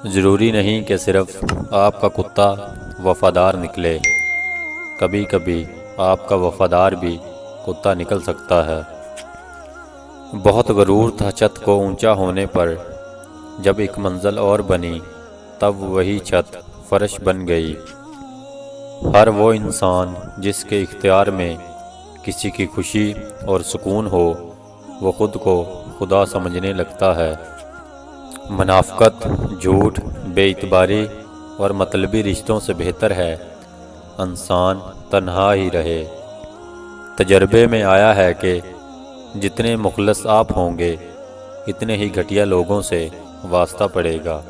ضروری نہیں کہ صرف آپ کا کتا وفادار نکلے، کبھی کبھی آپ کا وفادار بھی کتا نکل سکتا ہے۔ بہت غرور تھا چھت کو اونچا ہونے پر، جب ایک منزل اور بنی تب وہی چھت فرش بن گئی۔ ہر وہ انسان جس کے اختیار میں کسی کی خوشی اور سکون ہو، وہ خود کو خدا سمجھنے لگتا ہے۔ منافقت، جھوٹ، بے اعتباری اور مطلبی رشتوں سے بہتر ہے انسان تنہا ہی رہے۔ تجربے میں آیا ہے کہ جتنے مخلص آپ ہوں گے، اتنے ہی گھٹیا لوگوں سے واسطہ پڑے گا۔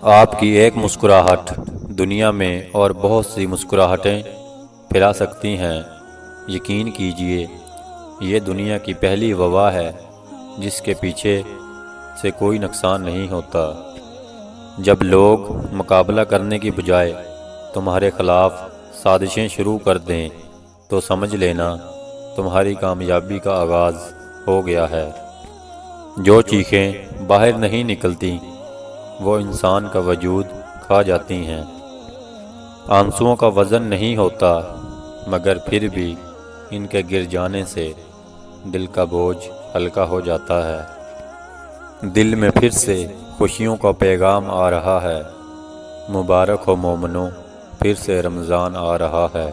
آپ کی ایک مسکراہٹ دنیا میں اور بہت سی مسکراہٹیں پھیلا سکتی ہیں۔ یقین کیجئے، یہ دنیا کی پہلی وبا ہے جس کے پیچھے سے کوئی نقصان نہیں ہوتا۔ جب لوگ مقابلہ کرنے کی بجائے تمہارے خلاف سازشیں شروع کر دیں تو سمجھ لینا تمہاری کامیابی کا آغاز ہو گیا ہے۔ جو چیخیں باہر نہیں نکلتی وہ انسان کا وجود کھا جاتی ہیں۔ آنسوؤں کا وزن نہیں ہوتا، مگر پھر بھی ان کے گر جانے سے دل کا بوجھ ہلکا ہو جاتا ہے۔ دل میں پھر سے خوشیوں کا پیغام آ رہا ہے۔ مبارک ہو مومنوں، پھر سے رمضان آ رہا ہے۔